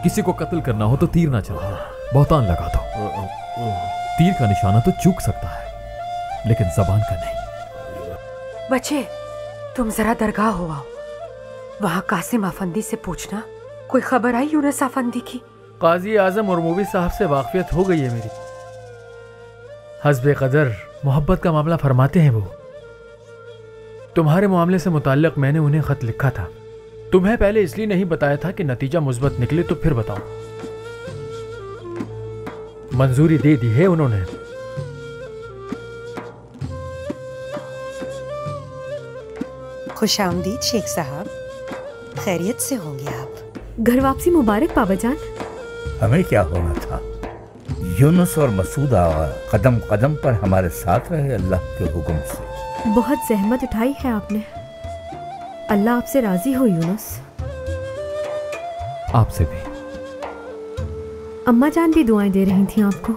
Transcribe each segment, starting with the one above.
किसी को कत्ल करना हो तो तीर ना चलाओ, बहुतान लगा दो। तीर का निशाना तो चूक सकता है, लेकिन जबान का नहीं। बच्चे, तुम जरा दरगाह हो आओ, वहां कासिम अफंदी से पूछना कोई खबर आई यूनुस अफंदी की। काजी आजम और मूवी साहब से वाकफियत हो गई है मेरी। हस्बे कदर मोहब्बत का मामला फरमाते हैं वो। तुम्हारे मामले से मुताल्लिक मैंने उन्हें खत लिखा था। तुम्हें पहले इसलिए नहीं बताया था कि नतीजा मुस्बत निकले तो फिर बताऊं। मंजूरी दे दी है उन्होंने। खुशामदीद शेख साहब, खैरियत से होंगे आप? घर वापसी मुबारक पापा जान। हमें क्या होना था, यूनुस और मसूद आगा कदम कदम पर हमारे साथ रहे अल्लाह के हुक्म से। बहुत जहमत उठाई है आपने, अल्लाह आपसे राजी हो यूनुस। आपसे भी। अम्मा जान भी दुआएं दे रही थी आपको।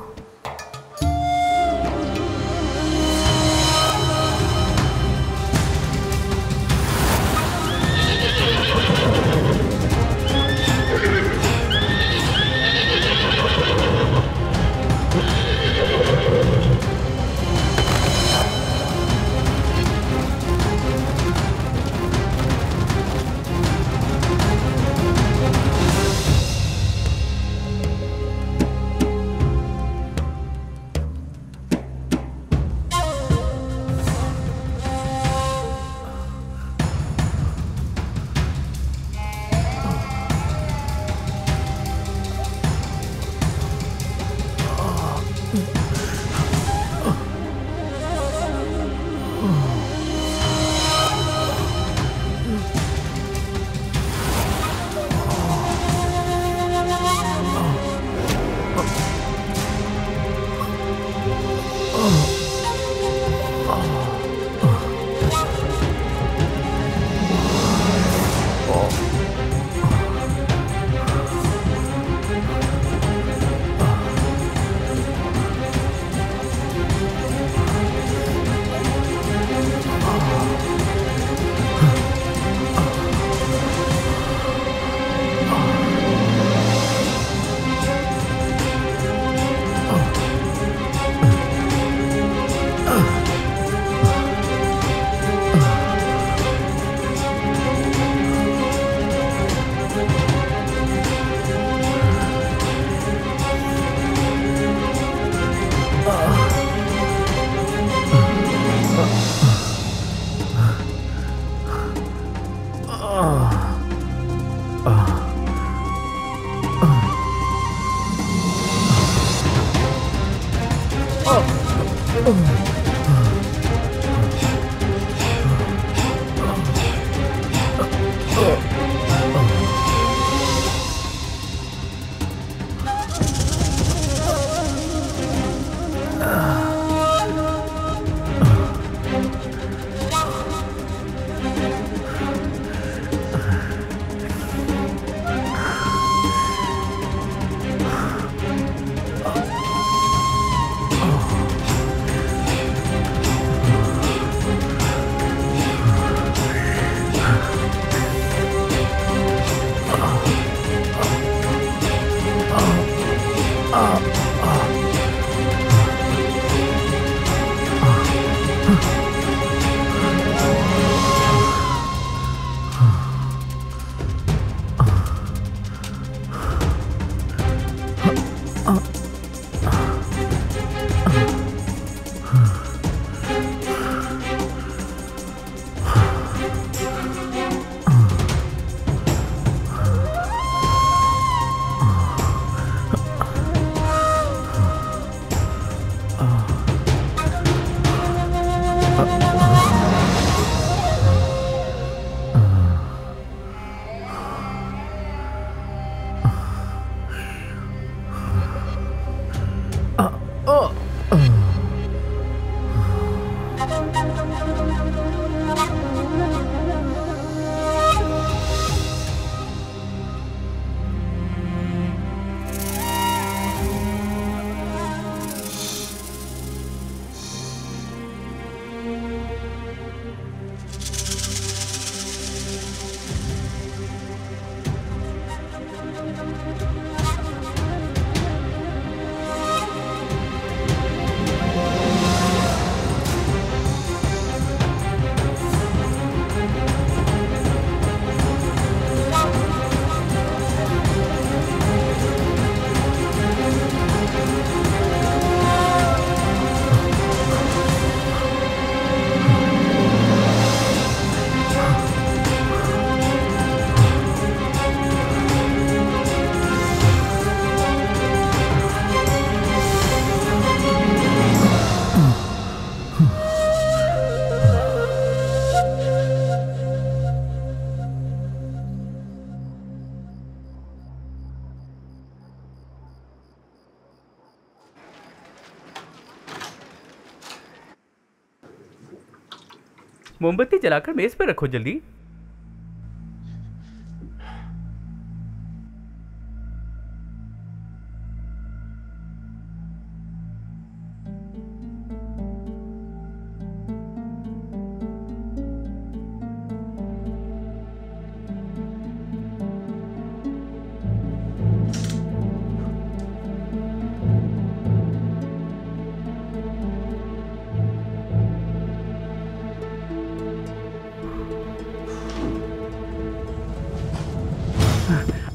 मोमबत्ती जलाकर मेज पर रखो जल्दी।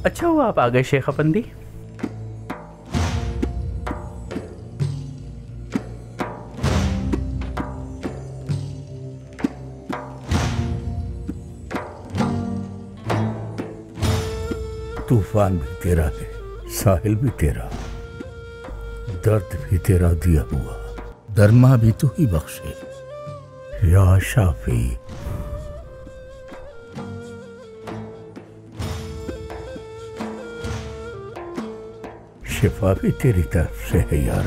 अच्छा हुआ आप आ गए शेख अफंदी। तूफान भी तेरा है, साहिल भी तेरा, दर्द भी तेरा दिया हुआ, दरमा भी तू ही बख्शे या शाफी। शिफा भी तेरी तरफ से है यार।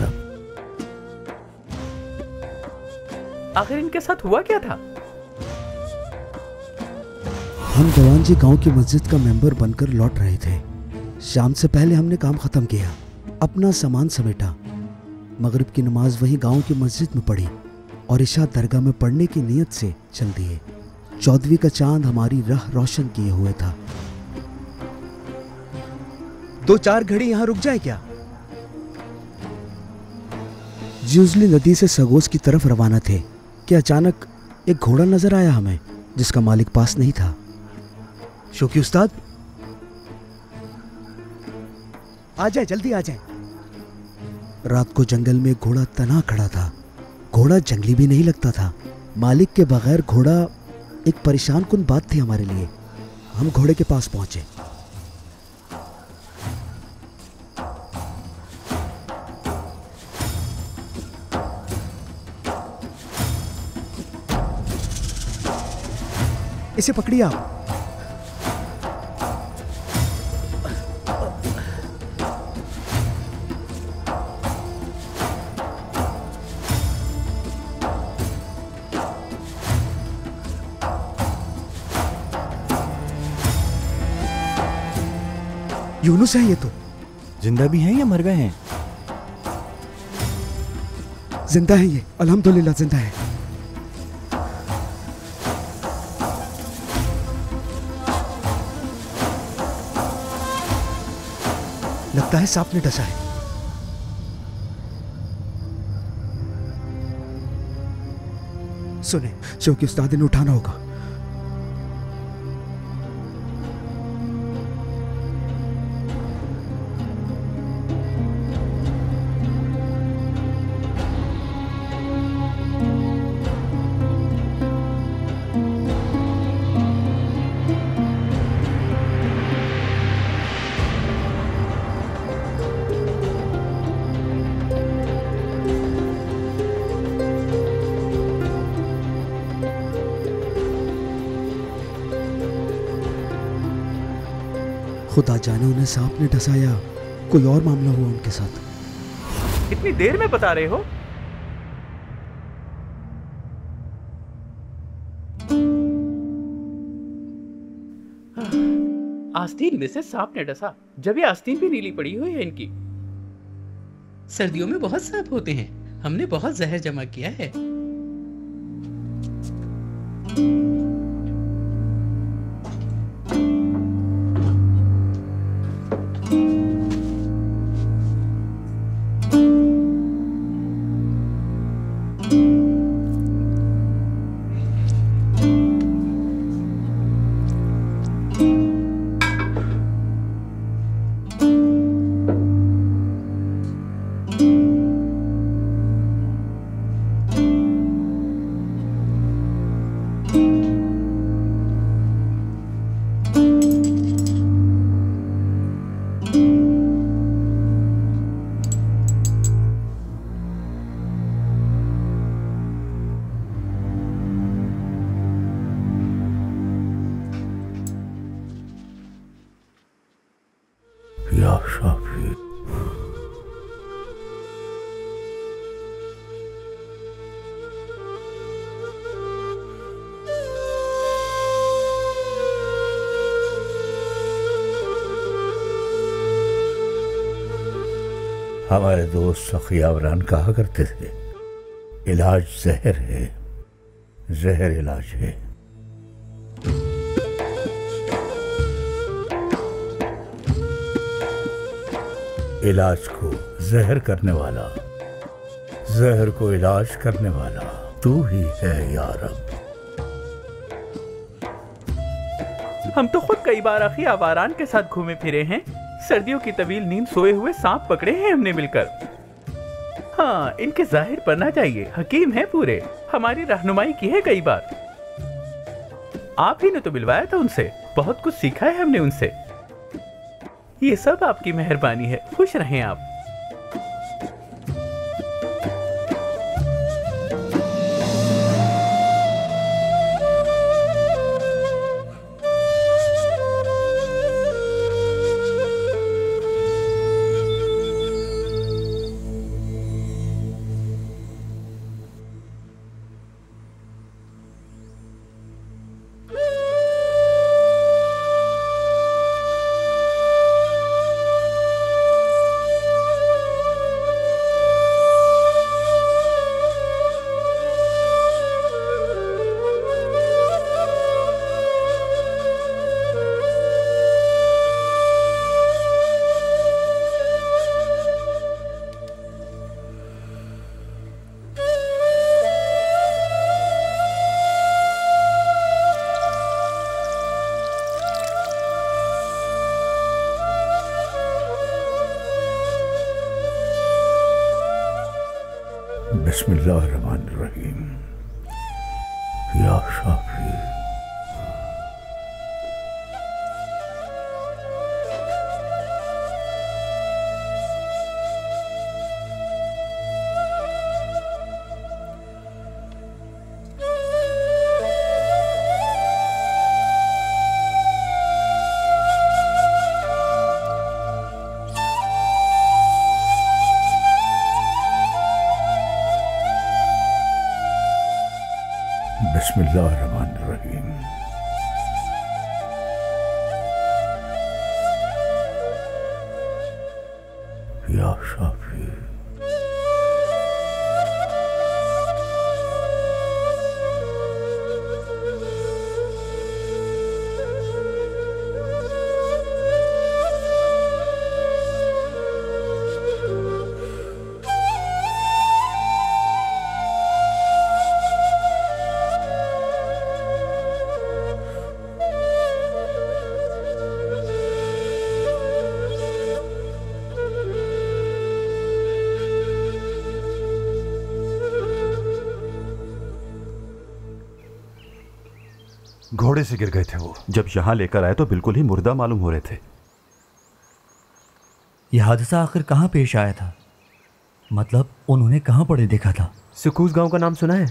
आखिर इनके साथ हुआ क्या था? हम जवान जी गांव की मस्जिद का मेंबर बनकर लौट रहे थे। शाम से पहले हमने काम खत्म किया, अपना सामान समेटा, मगरिब की नमाज वहीं गांव की मस्जिद में पढ़ी और इशा दरगाह में पढ़ने की नीयत से चल दिए। चौदहवीं का चांद हमारी राह रोशन किए हुए था। 2-4 घड़ी यहां रुक जाए क्या? ज्यूजली नदी से सगोस की तरफ रवाना थे कि अचानक एक घोड़ा नजर आया हमें, जिसका मालिक पास नहीं था। शौकी उस्ताद, आ जाए, जल्दी आ जाए। रात को जंगल में घोड़ा तना खड़ा था। घोड़ा जंगली भी नहीं लगता था। मालिक के बगैर घोड़ा एक परेशान कुन बात थी हमारे लिए। हम घोड़े के पास पहुंचे। इसे पकड़िए आप। यूनुस है ये तो। जिंदा भी हैं या मर गए हैं? जिंदा है ये, अल्हम्दुलिल्लाह जिंदा है। लगता है सांप ने डसा है। सुने, शौकी उस्ताद ने उठाना होगा। खुदा जाने उन्हें सांप ने डसाया, कोई और मामला हुआ उनके साथ। इतनी देर में बता रहे हो? आस्तीन में से सांप ने डसा, जब ये आस्तीन भी नीली पड़ी हुई है इनकी। सर्दियों में बहुत सांप होते हैं, हमने बहुत जहर जमा किया है। हमारे दोस्त सखियावरान कहा करते थे, इलाज जहर है, जहर इलाज है। इलाज को जहर करने वाला, जहर को इलाज करने वाला तू ही है या रब। हम तो खुद कई बार अखी आवारान के साथ घूमे फिरे हैं। सर्दियों की तवील नींद सोए हुए सांप पकड़े हैं हमने मिलकर। हाँ, इनके जाहिर पर ना जाइए, हकीम है पूरे, हमारी रहनुमाई की है कई बार। आप ही ने तो मिलवाया था उनसे, बहुत कुछ सीखा है हमने उनसे। ये सब आपकी मेहरबानी है, खुश रहें आप। बिस्मिल्लाहिर्रहमानिर्रहीम। या शाफी। बिस्मिल्लाहिर्रहमानिर्रहीम। या शाफी। घोड़े से गिर गए थे वो। जब यहाँ लेकर आए तो बिल्कुल ही मुर्दा मालूम हो रहे थे। यह हादसा आखिर कहाँ पेश आया था? मतलब उन्होंने कहाँ पड़े देखा था? सकूज गांव का नाम सुना है?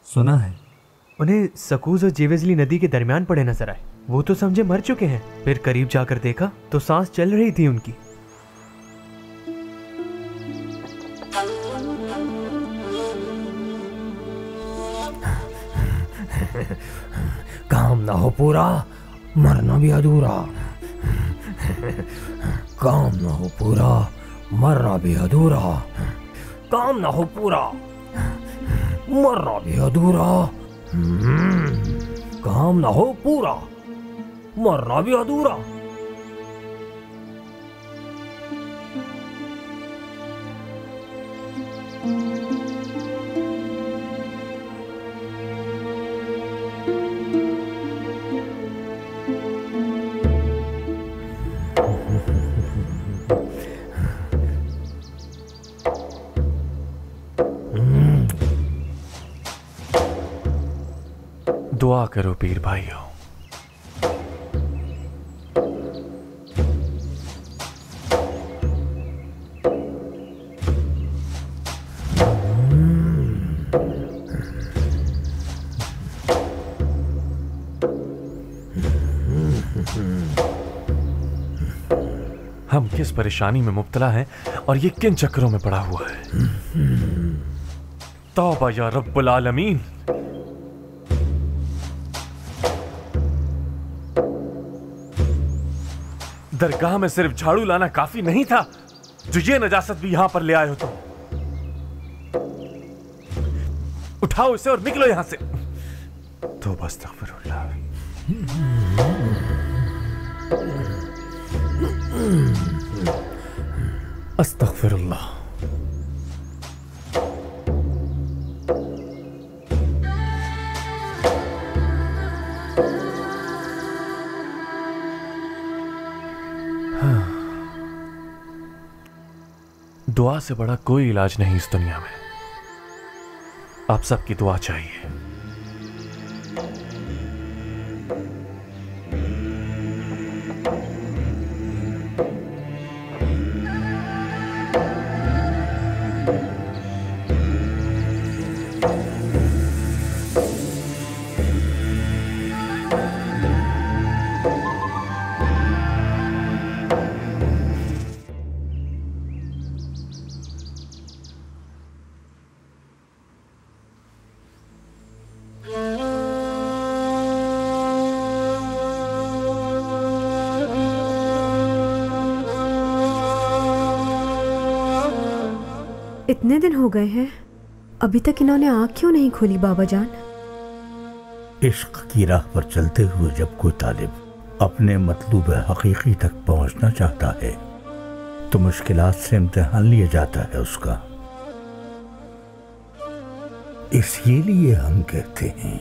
सुना है। उन्हें सकूज और जेवेजली नदी के दरमियान पड़े नजर आए। वो तो समझे मर चुके हैं, फिर करीब जाकर देखा तो सांस चल रही थी उनकी। काम ना हो पूरा, मरना भी अधूरा। काम ना हो पूरा, मरना भी अधूरा। काम ना हो पूरा, मरना भी अधूरा। काम ना हो पूरा, मरना भी अधूरा। दुआ करो पीर भाइयों। हम किस परेशानी में मुब्तला हैं और ये किन चक्करों में पड़ा हुआ है। तौबा या रब्बुल आलमीन। दरगाह में सिर्फ झाड़ू लाना काफी नहीं था, जो ये नजासत भी यहां पर ले आए हो तुम। उठाओ इसे और निकलो यहां से। तो बस अस्तगफिरुल्लाह। अस्तगफिरुल्लाह। दुआ से बड़ा कोई इलाज नहीं इस दुनिया में। आप सबकी दुआ चाहिए। इतने दिन हो गए हैं, अभी तक इन्होंने आँख क्यों नहीं खोली बाबा जान? इश्क की राह पर चलते हुए जब कोई तालिब अपने मतलूब हकीकी तक पहुंचना चाहता है तो मुश्किलात से इम्तिहान लिया जाता है उसका। इसके लिए हम कहते हैं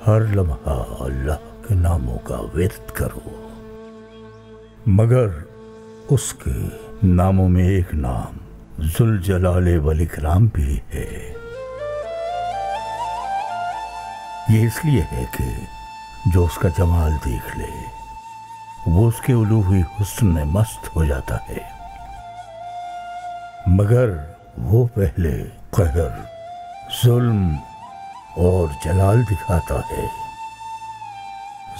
हर लम्हा अल्लाह के नामों का विर्द करो, मगर उसके नामों में एक नाम जुल जलाले वल इकराम भी है। ये इसलिए है कि जो उसका जमाल देख ले वो उसके उलूही हुस्न में मस्त हो जाता है, मगर वो पहले कहर, जुल्म और जलाल दिखाता है।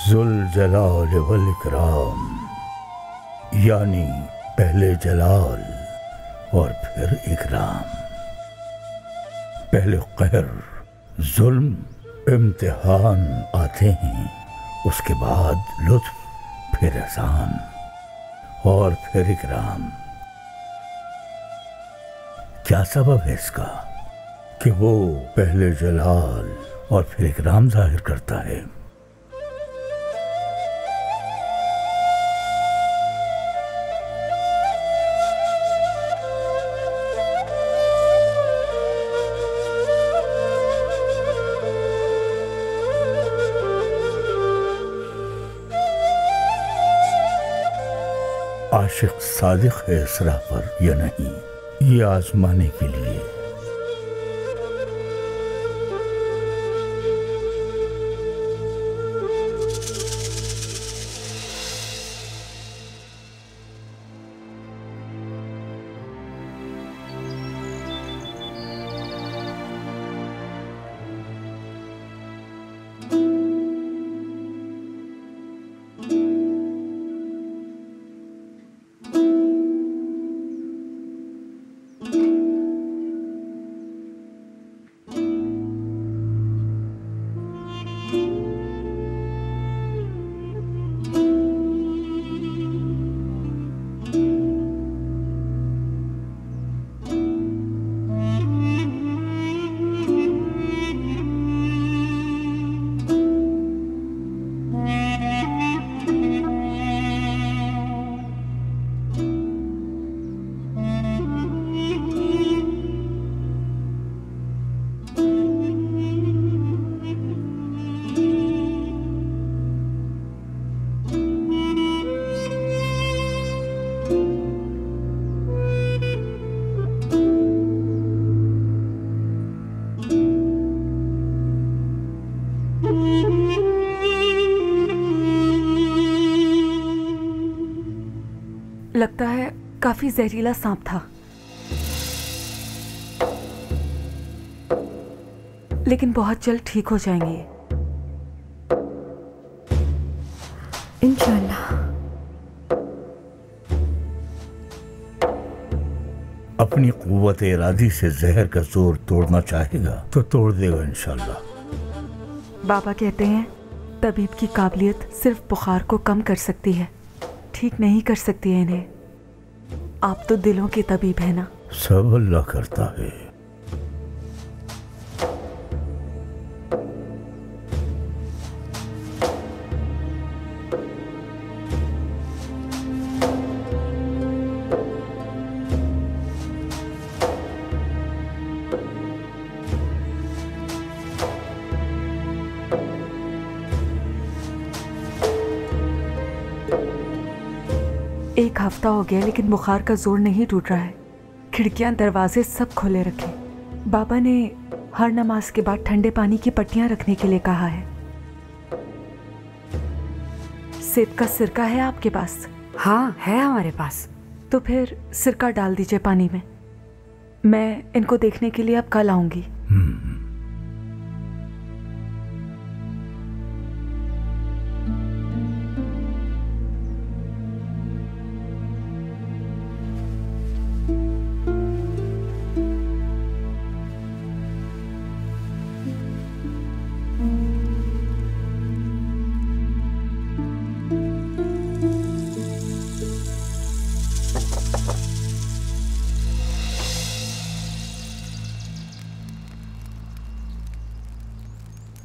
जुल जलाल वल इकराम यानी पहले जलाल और फिर इकराम। पहले कहर, जुल्म, इम्तिहान आते हैं, उसके बाद लुत्फ, फिर एहसान और फिर इकराम। क्या सबब है इसका कि वो पहले जलाल और फिर इकराम जाहिर करता है? आशिक सादिक है इस राह पर या नहीं, ये आजमाने के लिए। लगता है काफी जहरीला सांप था, लेकिन बहुत जल्द ठीक हो जाएंगे इंशाल्लाह। अपनी कुव्वत इरादी से जहर का जोर तोड़ना चाहेगा तो तोड़ देगा इंशाल्लाह। बाबा कहते हैं तबीब की काबिलियत सिर्फ बुखार को कम कर सकती है, ठीक नहीं कर सकती है इन्हें। आप तो दिलों के तबीब है ना। सब अल्लाह करता है। एक हफ्ता हो गया लेकिन बुखार का जोर नहीं टूट रहा है। खिड़कियां दरवाजे सब खोले रखे। बाबा ने हर नमाज के बाद ठंडे पानी की पट्टियां रखने के लिए कहा है। सेब का सिरका है आपके पास? हाँ है हमारे पास। तो फिर सिरका डाल दीजिए पानी में। मैं इनको देखने के लिए अब कल आऊंगी।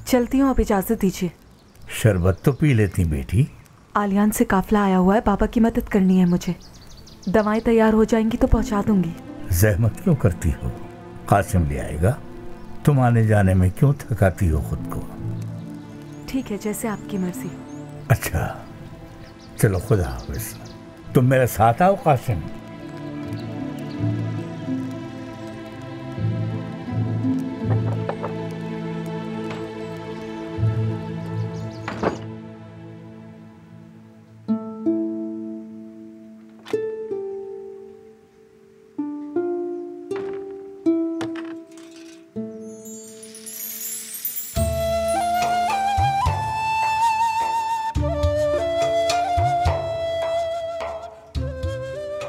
चलती हूँ, अब इजाजत दीजिए। शरबत तो पी लेती बेटी। आलियान से काफिला आया हुआ है, बाबा की मदद करनी है मुझे। दवाएं तैयार हो जाएंगी तो पहुंचा दूंगी। जहमत क्यों करती हो, कासिम ले आएगा। तुम आने जाने में क्यों थकाती हो खुद को। ठीक है, जैसे आपकी मर्जी। अच्छा चलो, खुदा हाफिज। तुम मेरे साथ आओ कासिम।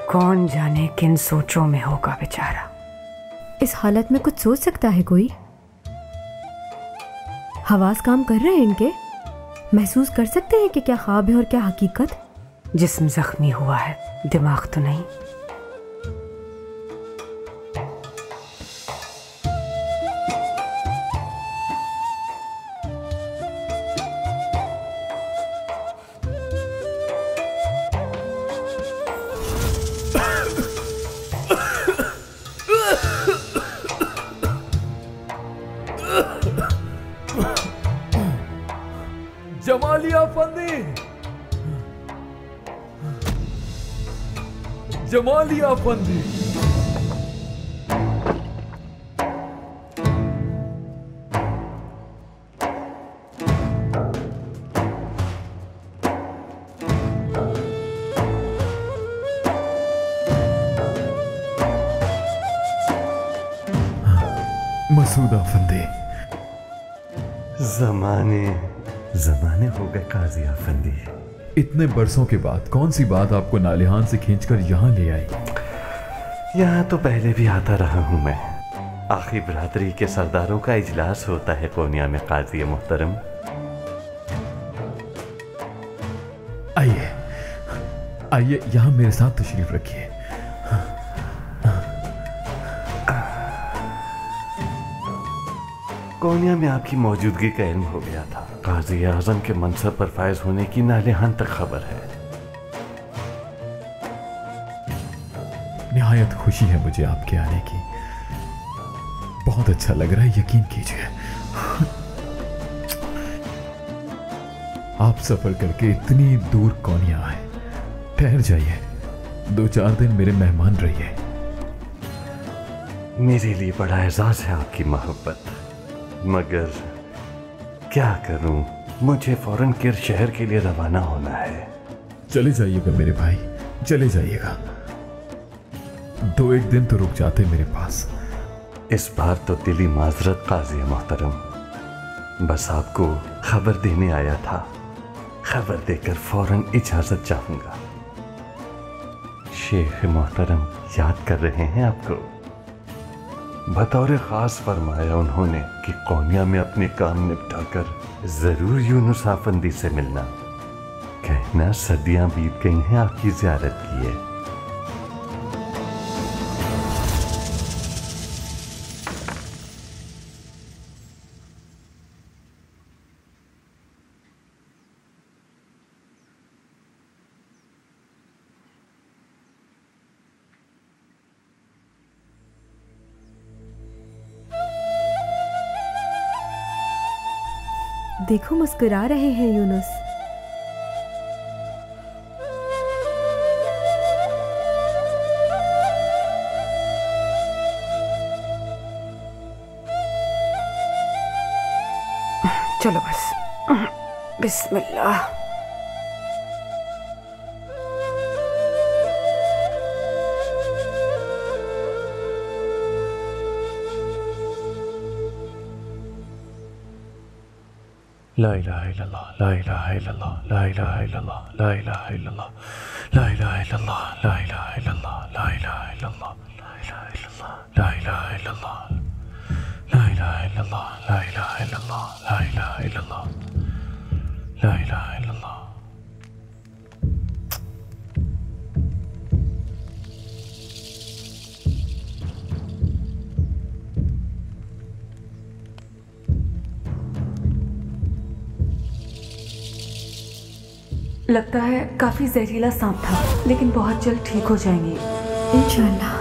कौन जाने किन सोचों में होगा बेचारा। इस हालत में कुछ सोच सकता है कोई? हवास काम कर रहे हैं इनके? महसूस कर सकते हैं कि क्या ख्वाब है और क्या हकीकत? जिस्म जख्मी हुआ है, दिमाग तो नहीं। जमालिया फंदी, जमालिया फंदी। मसूदा फंदी। जमाने हो गए काजी अफंदी। इतने बरसों के बाद कौन सी बात आपको नालिहान से खींचकर यहाँ ले आई? यहाँ तो पहले भी आता रहा हूँ मैं। आखिर बिरादरी के सरदारों का इजलास होता है कोनिया में काजी मोहतरम। आइए आइए, यहाँ मेरे साथ तशरीफ रखिए। कोनिया में आपकी मौजूदगी का इल्म हो गया था। काजी आजम के मनसब पर फायज होने की नालिहान तक खबर है। निहायत खुशी है मुझे आपके आने की। बहुत अच्छा लग रहा है, यकीन कीजिए। आप सफर करके इतनी दूर कोनिया आए। ठहर जाइए, 2-4 दिन मेरे मेहमान रहिए। मेरे लिए बड़ा एजाज है आपकी मोहब्बत, मगर क्या करूं, मुझे फौरन किर शहर के लिए रवाना होना है। चले जाइएगा मेरे भाई, चले जाइएगा। 2-1 दिन तो रुक जाते मेरे पास। इस बार तो दिली माजरत काजी मोहतरम, बस आपको खबर देने आया था। खबर देकर फौरन इजाजत चाहूंगा। शेख मोहतरम याद कर रहे हैं आपको। बतौर खास फरमाया उन्होंने कि कोनिया में अपने काम निपटाकर जरूर यूनुस आफंदी से मिलना। कहना सदियां बीत गई हैं आपकी ज़ियारत किए। देखो मुस्कुरा रहे हैं यूनुस। चलो बस, बिस्मिल्लाह। ला इलाहा इल्लल्लाह, ला इलाहा इल्लल्लाह, ला इलाहा इल्लल्लाह, ला इलाहा इल्लल्लाह, ला इलाहा इल्लल्लाह, ला इलाहा इल्लल्लाह, ला इलाहा इल्लल्लाह, ला इलाहा इल्लल्लाह, ला इलाहा इल्लल्लाह, ला इलाहा इल्लल्लाह, ला इलाहा इल्लल्लाह, ला इलाहा इल्लल्लाह। लगता है काफी जहरीला सांप था, लेकिन बहुत जल्द ठीक हो जाएंगे इंशाल्लाह।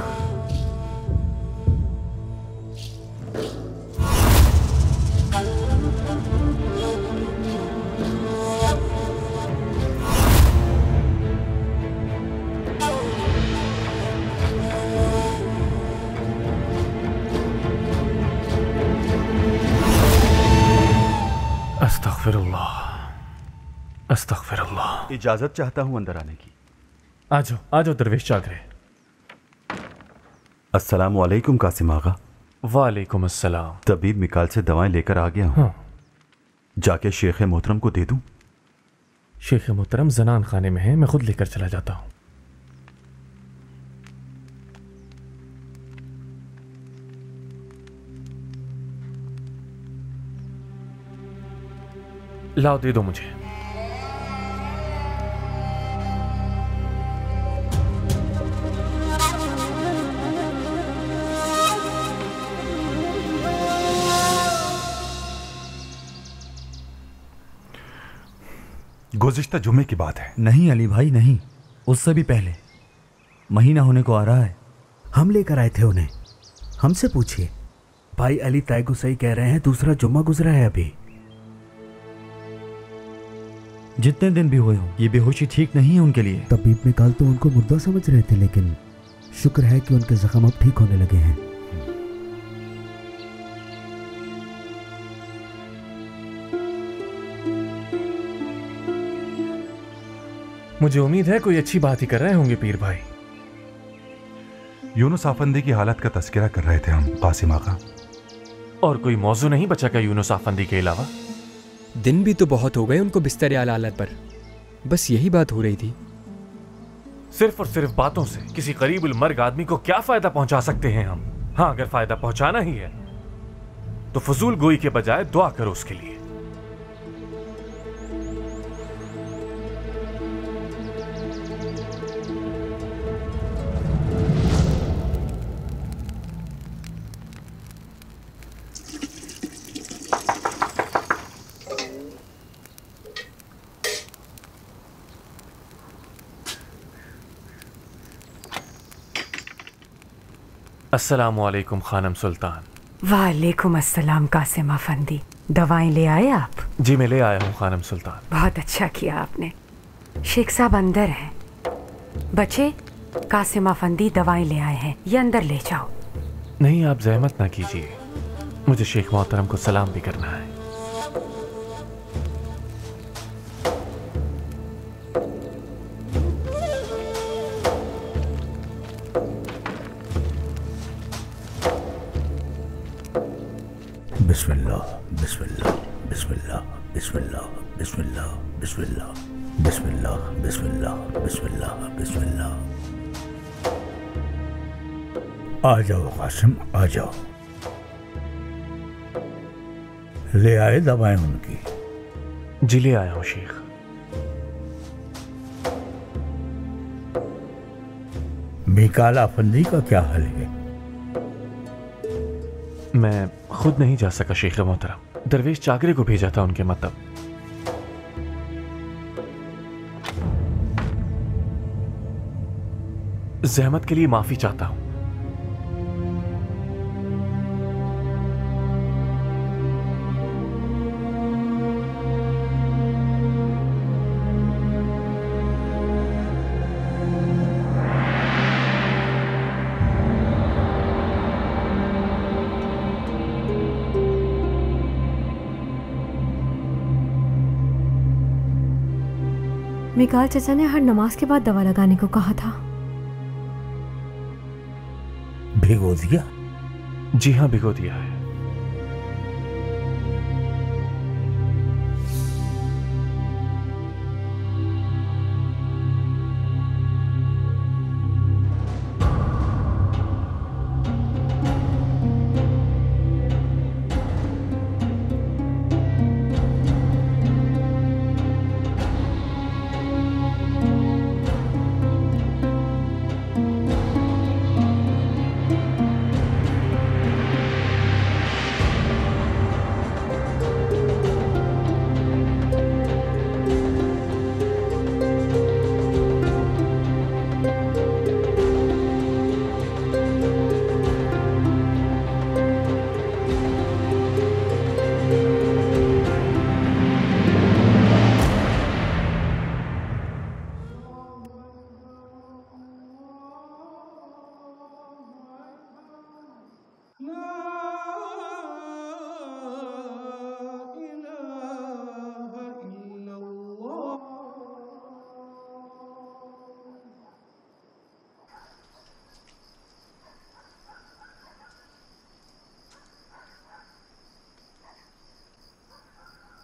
अस्तगफिरुल्लाह, अस्तगफिरुल्लाह। इजाजत चाहता हूं अंदर आने की। आ जाओ दरवेश जागरे। अस्सलाम वालेकुम कासिम आगा। वालेकुम अस्सलाम। तबीब मिकाल से दवाएं लेकर आ गया हूं। हाँ। जाके शेख मोहतरम को दे दूं? शेख मोहतरम जनान खाने में है, मैं खुद लेकर चला जाता हूं। लाओ दे दो मुझे। गुज़िश्ता जुमे की बात है। नहीं अली भाई नहीं, उससे भी पहले। महीना होने को आ रहा है। हम लेकर आए थे उन्हें, हमसे पूछिए। भाई अली तैगु सही कह रहे हैं, दूसरा जुम्मा गुजरा है अभी। जितने दिन भी हुए हो, ये बेहोशी ठीक नहीं है उनके लिए। तबीब मिकाल तो उनको मुर्दा समझ रहे थे, लेकिन शुक्र है कि उनके जख्म अब ठीक होने लगे हैं। मुझे उम्मीद है कोई अच्छी बात ही कर रहे होंगे पीर भाई। यूनुस आफंदी की हालत का तस्करा कर रहे थे हम कासिम आका। और कोई मौजू नहीं बचा क्या यूनुस आफंदी के अलावा? दिन भी तो बहुत हो गए उनको बिस्तर आला हालत पर, बस यही बात हो रही थी। सिर्फ और सिर्फ बातों से किसी करीबुल मर्ग आदमी को क्या फायदा पहुंचा सकते हैं हम? हाँ, अगर फायदा पहुंचाना ही है तो फजूल गोई के बजाय दुआ करो उसके लिए। अस्सलाम वालेकुम खानम सुल्तान। वालेकुम अस्सलाम कासिम अफंदी। दवाएं ले आए आप? जी मैं ले आया हूँ खानम सुल्तान। बहुत अच्छा किया आपने। शेख साहब अंदर हैं। बच्चे, कासिम अफंदी दवाएं ले आए हैं, ये अंदर ले जाओ। नहीं, आप जहमत ना कीजिए, मुझे शेख मोहतरम को सलाम भी करना है। बिस्मिल्लाह बिस्मिल्लाह बिस्मिल्लाह बिस्मिल्लाह बिस्मिल्लाह बिस्मिल्लाह बिस्मिल्लाह बिस्मिल्लाह बिस्मिल्लाह बिस्मिल्लाह। आ जाओ कासिम, आ जाओ। ले आए दवाएं उनकी? जी ले आया हूँ शेख। मिकाल आफंदी का क्या हाल है? मैं खुद नहीं जा सका शेख मोहतरम, दरवेश चागरे को भेजा था उनके मतलब। जहमत के लिए माफी चाहता हूं। मिकाल चाचा ने हर नमाज के बाद दवा लगाने को कहा था। भिगो दिया? जी हाँ, भिगो दिया है।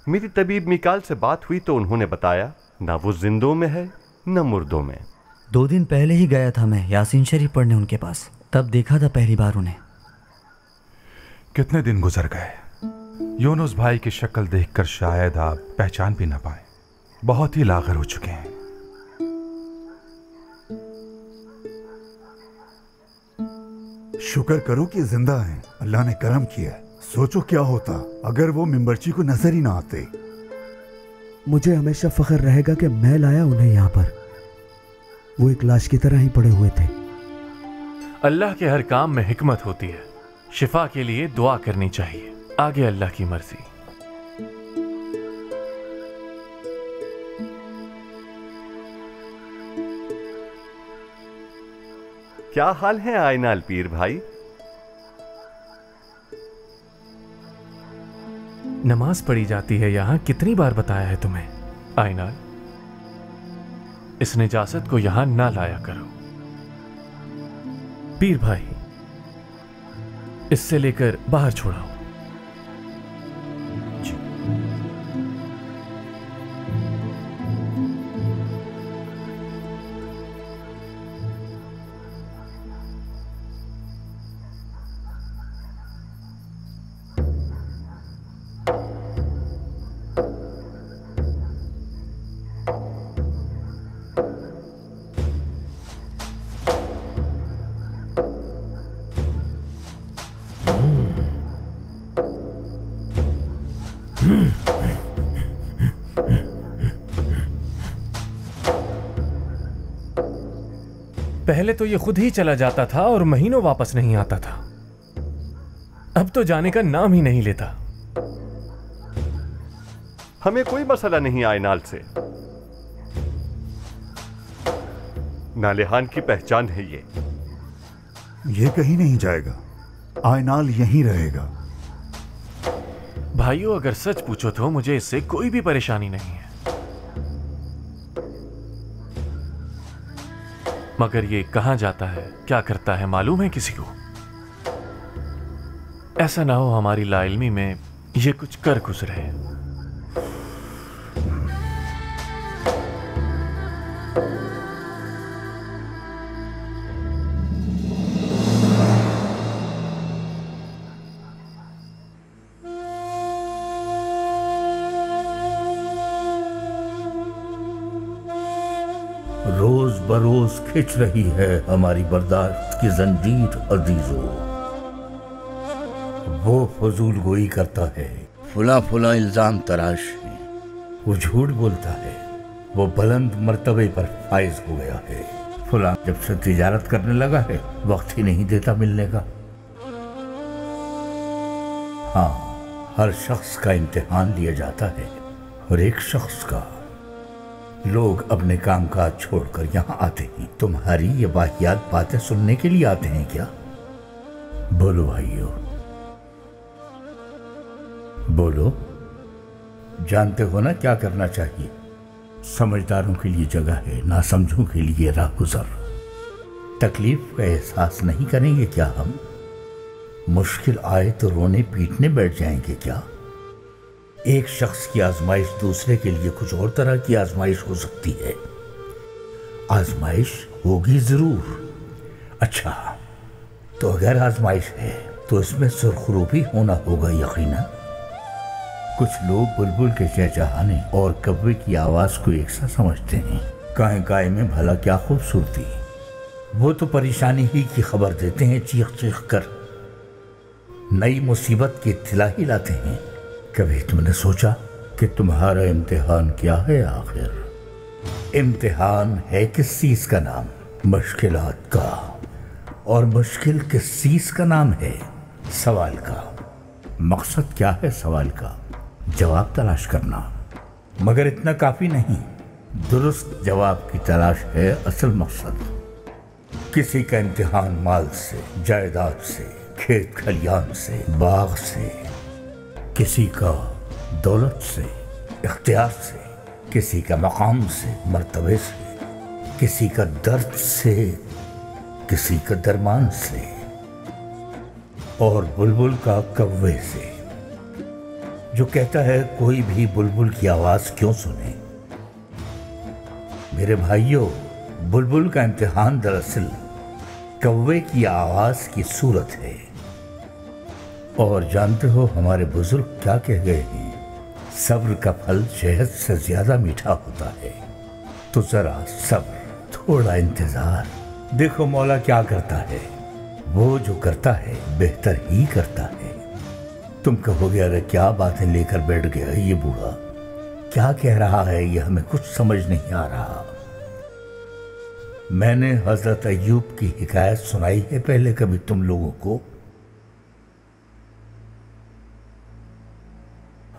मेरी तबीब मिकाल से बात हुई तो उन्होंने बताया ना वो जिंदों में है न मुर्दों में। 2 दिन पहले ही गया था मैं यासीन शरीफ पढ़ने उनके पास, तब देखा था पहली बार उन्हें। कितने दिन गुजर गए, यूनुस भाई की शक्ल देखकर शायद आप पहचान भी ना पाए। बहुत ही लागर हो चुके हैं। शुक्र करो कि जिंदा हैं, अल्लाह ने करम किया। सोचो क्या होता अगर वो मिंबरची को नजर ही ना आते। मुझे हमेशा फख्र रहेगा कि मैं लाया उन्हें यहाँ पर। वो एक लाश की तरह ही पड़े हुए थे। अल्लाह के हर काम में हिकमत होती है। शिफा के लिए दुआ करनी चाहिए, आगे अल्लाह की मर्जी। क्या हाल है आयनाल पीर भाई? नमाज पढ़ी जाती है यहाँ, कितनी बार बताया है तुम्हें आयनाल? इस निजासत को यहाँ ना लाया करो। पीर भाई, इससे लेकर बाहर छोड़ाओ। पहले तो ये खुद ही चला जाता था और महीनों वापस नहीं आता था। अब तो जाने का नाम ही नहीं लेता। हमें कोई मसला नहीं आयनाल से। नालेहान की पहचान है ये कहीं नहीं जाएगा। आयनाल यहीं रहेगा। भाइयों, अगर सच पूछो तो मुझे इससे कोई भी परेशानी नहीं है, मगर ये कहां जाता है, क्या करता है, मालूम है किसी को? ऐसा ना हो हमारी लाइल्मी में ये कुछ कर गुजरे। रोज बरोज खिंच रही है हमारी बर्दाश्त की जंजीर अजीजों। वो फजूल गोई करता है, फुला फुला इल्जाम तराश है। वो झूठ बोलता है, वो बुलंद मर्तबे पर फाइज हो गया है। फुला जब से तिजारत करने लगा है, वक्त ही नहीं देता मिलने का। हाँ, हर शख्स का इम्तिहान लिया जाता है और एक शख्स का। लोग अपने कामकाज छोड़कर यहाँ आते हैं। तुम्हारी ये वाहियात बातें सुनने के लिए आते हैं क्या? बोलो भाइयों, बोलो। जानते हो ना क्या करना चाहिए? समझदारों के लिए जगह है, नासमझों के लिए राहगुजर। तकलीफ का एहसास नहीं करेंगे क्या हम? मुश्किल आए तो रोने पीटने बैठ जाएंगे क्या? एक शख्स की आजमाइश दूसरे के लिए कुछ और तरह की आजमाइश हो सकती है। आजमाइश होगी जरूर। अच्छा, तो अगर आजमाइश है तो इसमें सुरखरूबी होना होगा यकीनन। कुछ लोग बुलबुल के चहचहाने और कव्वे की आवाज को एक सा समझते हैं। काहे काहे में भला क्या खूबसूरती। वो तो परेशानी ही की खबर देते हैं चीख चीख कर, नई मुसीबत की इत्तला ही लाते हैं। कभी तुमने सोचा कि तुम्हारा इम्तिहान क्या है आखिर? इम्तिहान है किस चीज का नाम? मुश्किलात का। और मुश्किल किस चीज का नाम है? सवाल का। मकसद क्या है सवाल का? जवाब तलाश करना। मगर इतना काफी नहीं, दुरुस्त जवाब की तलाश है असल मकसद। किसी का इम्तिहान माल से, जायदाद से, खेत खलियान से, बाग से, किसी का दौलत से, इख्तियार से, किसी का मकाम से, मर्तबे से, किसी का दर्द से, किसी का दरमान से, और बुलबुल का कव्वे से, जो कहता है कोई भी बुलबुल की आवाज क्यों सुने। मेरे भाइयों, बुलबुल का इम्तिहान दरअसल कव्वे की आवाज की सूरत है। और जानते हो हमारे बुजुर्ग क्या कह गए हैं? सब्र का फल शहद से ज्यादा मीठा होता है। तो जरा सब्र, थोड़ा इंतजार। देखो मौला क्या करता है। वो जो करता है बेहतर ही करता है। तुम कहोगे अरे क्या बातें लेकर बैठ गया ये बूढ़ा, क्या कह रहा है ये हमें कुछ समझ नहीं आ रहा। मैंने हजरत अय्यूब की हिकायत सुनाई है पहले कभी तुम लोगों को?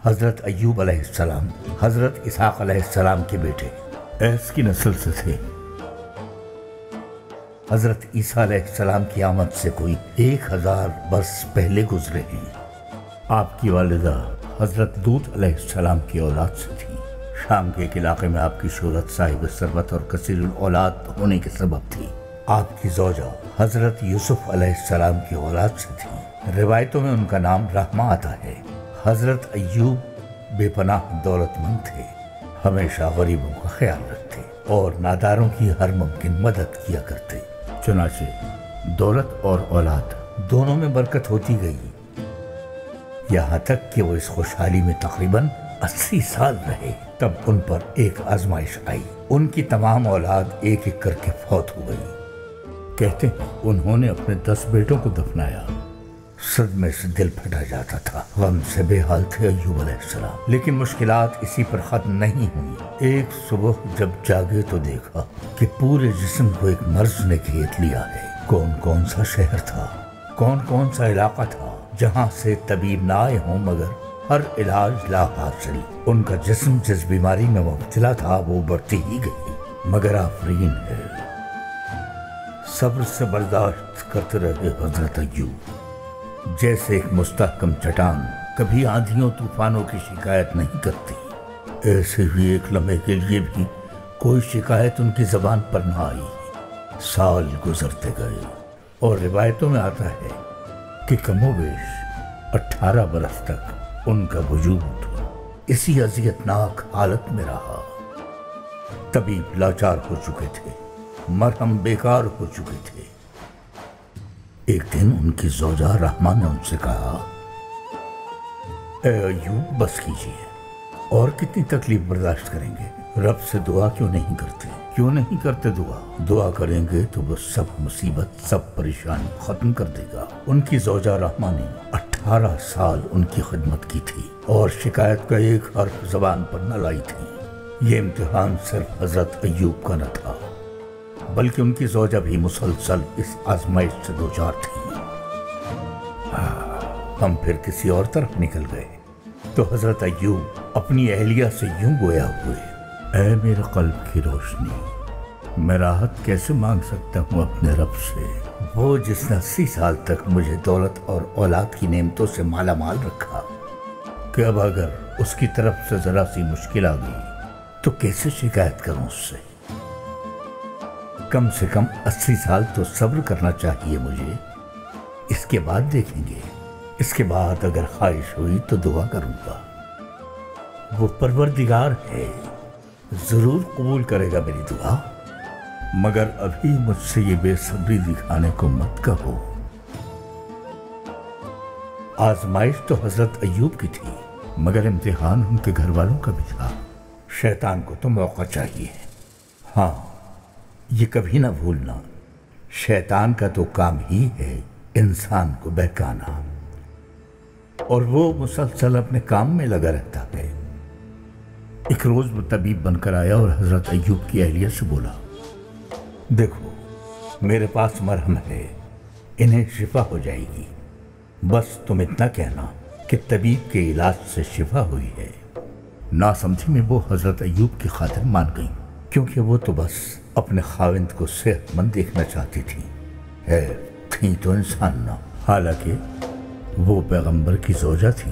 हजरत अय्यूब अलैहिस्सलाम हजरत इसहाक अलैहिस्सलाम के बेटे ऐस की नस्ल से थे। हजरत ईसा अलैहिस्सलाम की आमद से कोई 1000 वर्ष पहले गुजरे हैं। आपकी वालिदा हजरत लूत अलैहिस्सलाम की औलाद से थी। शाम के एक इलाके में आपकी शोहरत साहिब सरबत और कसीरुल औलाद होने के सबब थी। आपकी ज़ौजा हजरत यूसुफ अलैहिस्सलाम की औलाद से थी। रिवायतों में उनका नाम रहमा आता है। हजरत अय्यूब बेपनाह दौलतमंद थे, हमेशा गरीबों का ख्याल रखते और नादारों की हर मुमकिन मदद किया करते। चुनाचे दौलत और औलाद दोनों में बरकत होती गई, यहाँ तक कि वो इस खुशहाली में तकरीबन 80 साल रहे। तब उन पर एक आजमाइश आई। उनकी तमाम औलाद एक एक करके फौत हो गई। कहते हैं उन्होंने अपने 10 बेटों को दफनाया। सदमे से दिल फटा जाता था। गम से बेहाल थे अय्यूब अलैहिस्सलाम। लेकिन मुश्किलात इसी पर खत्म नहीं हुई। एक सुबह जब जागे तो देखा कि पूरे जिस्म को एक मर्ज ने घेर लिया है। कौन कौन सा शहर था, कौन कौन सा इलाका था जहाँ से तबीब ना आए हों, मगर हर इलाज ला हासिल। उनका जिस्म जिस बीमारी में मुब्तला था वो बढ़ती ही गई। मगर आफरीन है, सब्र से बर्दाश्त करते रहे हजरत अय्यूब। जैसे एक मुस्तहकम चट्टान कभी आंधियों तूफानों की शिकायत नहीं करती, ऐसे ही एक लम्हे के लिए भी कोई शिकायत उनकी जबान पर न आई। साल गुजरते गए और रिवायतों में आता है कि कमोबेश 18 बरस तक उनका वजूद इसी अजियतनाक हालत में रहा। तबीब लाचार हो चुके थे, मरहम बेकार हो चुके थे। एक दिन उनकी ज़ौजा रहमा ने उनसे कहा, ए अय्यूब बस कीजिए, और कितनी तकलीफ बर्दाश्त करेंगे? रब से दुआ क्यों नहीं करते? क्यों नहीं करते दुआ? दुआ करेंगे तो वो सब मुसीबत, सब परेशानी खत्म कर देगा। उनकी ज़ौजा रहमा ने 18 साल उनकी खिदमत की थी और शिकायत का एक हर्फ जबान पर न लाई थी। ये इम्तिहान सिर्फ हजरत अय्यूब का न था, बल्कि उनकी ज़ौजा भी मुसलसल इस आजमाइश से दो चार थी। हम फिर किसी और तरफ निकल गए तो हजरत अय्यूब अपनी अहलिया से यूं गोया हुए, ऐ मेरे कल्ब की रोशनी, मैं राहत कैसे मांग सकता हूँ अपने रब से, वो जिसने 80 साल तक मुझे दौलत और औलाद की नेमतों से माला माल रखा, कि अब अगर उसकी तरफ से जरा सी मुश्किल आ गई तो कैसे शिकायत करूं उससे? कम से कम 80 साल तो सब्र करना चाहिए मुझे। इसके बाद देखेंगे। इसके बाद अगर ख्वाहिश हुई तो दुआ करूंगा। वो परवरदिगार है, जरूर कबूल करेगा मेरी दुआ। मगर अभी मुझसे ये बेसब्री दिखाने को मत कहो। आजमाइश तो हजरत अय्यूब की थी, मगर इम्तिहान उनके घर वालों का भी था। शैतान को तो मौका चाहिए। हाँ, ये कभी ना भूलना, शैतान का तो काम ही है इंसान को बहकाना, और वो मुसलसल अपने काम में लगा रहता है। एक रोज वो तबीब बनकर आया और हजरत अय्यूब की अहलिया से बोला, देखो मेरे पास मरहम है, इन्हें शिफा हो जाएगी। बस तुम इतना कहना कि तबीब के इलाज से शिफा हुई है। नासमझी में वो हजरत अय्यूब की खातिर मान गई, क्योंकि वो तो बस अपने खाविंद को सेहतमंद देखना चाहती थी। है थी तो इंसान ना, हालांकि वो पैगंबर की ज़ौजा थी।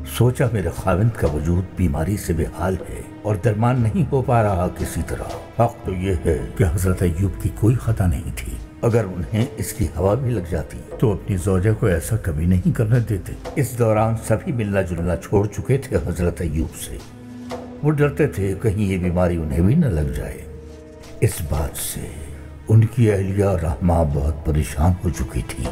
सोचा मेरे खाविंद का वजूद बीमारी से बेहाल है और दरमान नहीं हो पा रहा किसी तरह। हक तो ये है कि हजरत अय्यूब की कोई खता नहीं थी। अगर उन्हें इसकी हवा भी लग जाती तो अपनी ज़ौजा को ऐसा कभी नहीं करने देते। इस दौरान सभी मिलना जुलना छोड़ चुके थे हजरत अय्यूब से। वो डरते थे कहीं ये बीमारी उन्हें भी न लग जाए। इस बात से उनकी अहलिया रहमा बहुत परेशान हो चुकी थी,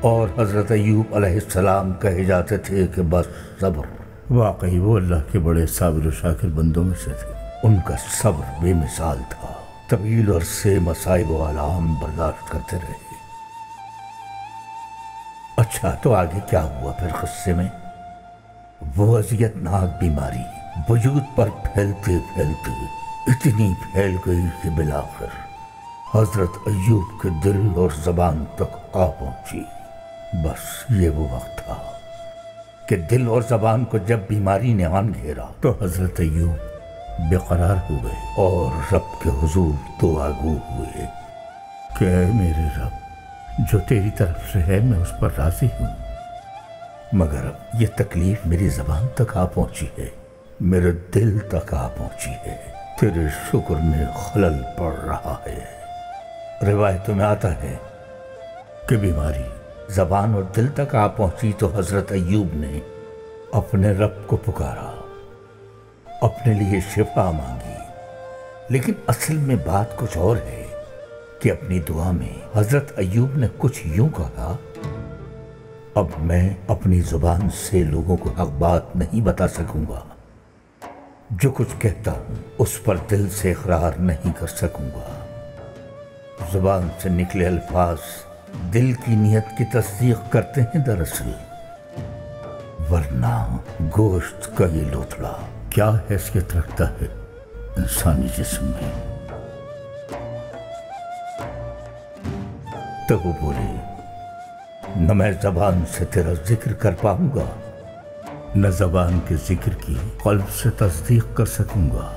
और हजरत अय्यूब अलैहिस्सलाम कहे जाते थे कि बस सब्र। वाकई वो अल्लाह के बड़े साबिर और शाकिर बंदों में से थे। उनका सब्र बेमिसाल था। तवील अरसे मसाइब व आलाम बर्दाश्त करते रहे। अच्छा, तो आगे क्या हुआ फिर किस्से में? वो अजियतनाक बीमारी वजूद पर फैलते फैलते इतनी फैल गई कि बिलाखिर हजरत अय्यूब के दिल और जबान तक आ पहुंची। बस ये वो वक्त था कि दिल और जबान को जब बीमारी ने आन घेरा तो हजरत अय्यूब बेकरार हो गए और रब के हुजूर दुआगू हुए कि मेरे रब, जो तेरी तरफ से है मैं उस पर राजी हूँ, मगर अब ये तकलीफ मेरी जबान तक आ पहुंची है, मेरे दिल तक आ पहुंची है। तेरे शुक्र में खलल पड़ रहा है। रिवायतों में आता है कि बीमारी जबान और दिल तक आ पहुंची तो हजरत अय्यूब ने अपने रब को पुकारा, अपने लिए शिफा मांगी। लेकिन असल में बात कुछ और है कि अपनी दुआ में हजरत अय्यूब ने कुछ यूं कहा, अब मैं अपनी जुबान से लोगों को हक बात नहीं बता सकूंगा, जो कुछ कहता हूं उस पर दिल से इकरार नहीं कर सकूंगा। जुबान से निकले अल्फाज दिल की नियत की तस्दीक करते हैं दरअसल, वरना गोश्त का ये लोथड़ा क्या हैसियत रखता है इंसानी जिस्म में। तो वो बोले, न मैं जबान से तेरा जिक्र कर पाऊंगा, न जबान के जिक्र की कल्ब से तस्दीक कर सकूंगा।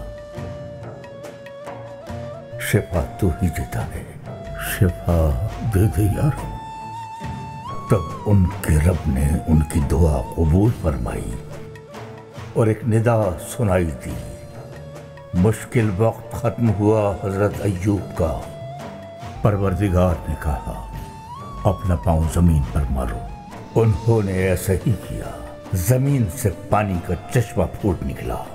शिफा तू ही देता है, शिफा दे दे यार। तब उनके रब ने उनकी दुआ कबूल फरमाई और एक निदा सुनाई दी। मुश्किल वक्त खत्म हुआ हजरत अय्यूब का। परवरदिगार ने कहा, अपना पांव जमीन पर मारो। उन्होंने ऐसा ही किया। जमीन से पानी का चश्मा फूट निकला।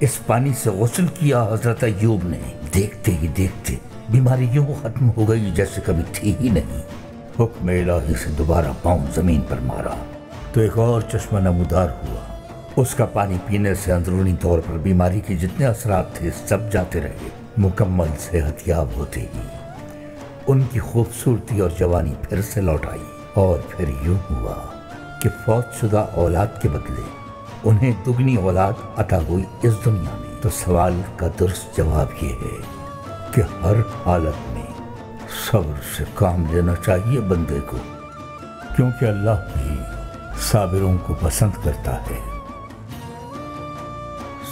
इस पानी से गुस्ल किया हजरत अय्यूब ने। देखते ही देखते बीमारी यूं खत्म हो गई जैसे कभी थी ही नहीं। हुक्म इलाही से दोबारा पांव जमीन पर मारा तो एक और चश्मा नमूदार हुआ। उसका पानी पीने से अंदरूनी तौर पर बीमारी के जितने असरात थे सब जाते रहे। मुकम्मल सेहतयाब होते ही उनकी खूबसूरती और जवानी फिर से लौट आई। और फिर यूं हुआ कि फौतशुदा औलाद के बदले उन्हें दुगनी औलाद अता हुई इस दुनिया में। तो सवाल का दुरुस्त जवाब ये है कि हर हालत में सब्र से काम लेना चाहिए बंदे को, क्योंकि अल्लाह भी साबिरों को पसंद करता है।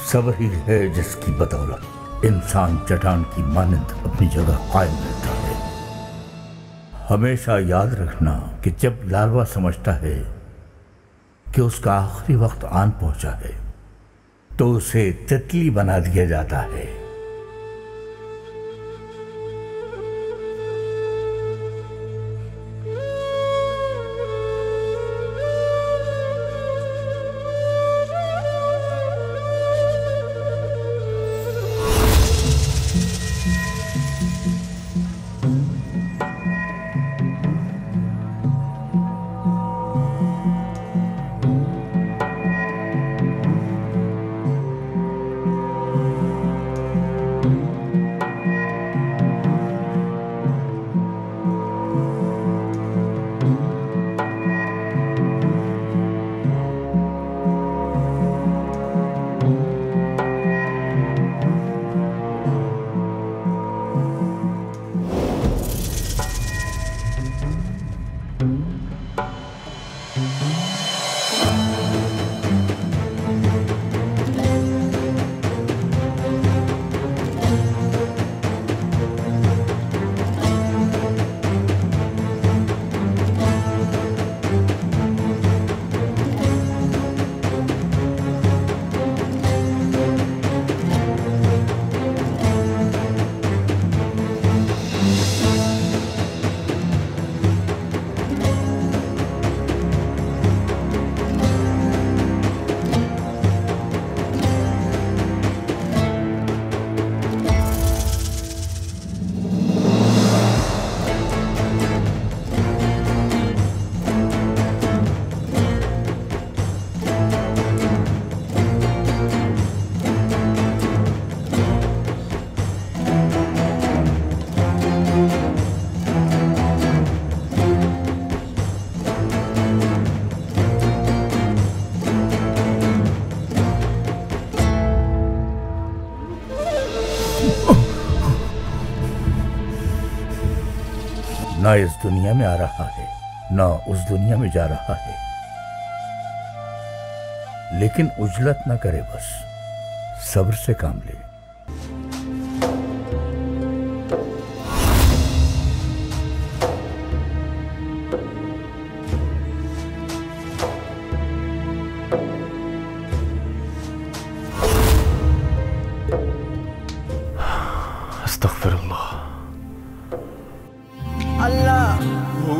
सब्र ही है जिसकी बदौलत इंसान चट्टान की मानंद अपनी जगह कायम रहता है। हमेशा याद रखना कि जब लार्वा समझता है कि उसका आखिरी वक्त आन पहुंचा है, तो उसे तितली बना दिया जाता है। ना इस दुनिया में आ रहा है, ना उस दुनिया में जा रहा है, लेकिन उजलत ना करे, बस सब्र से काम ले। अस्तगफिरुल्लाह। अल्लाहू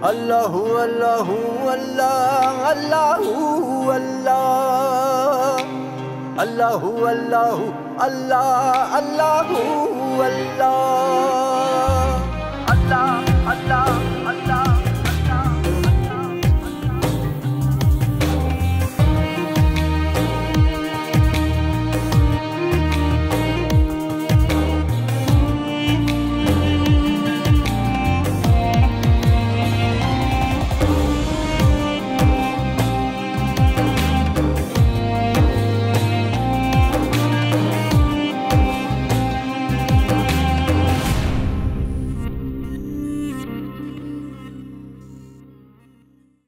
अल्लाहू अल्लाहू अल्लाह अल्लाहू अल्लाह अल्लाहू अल्लाहू अल्लाह अल्लाहू अल्लाह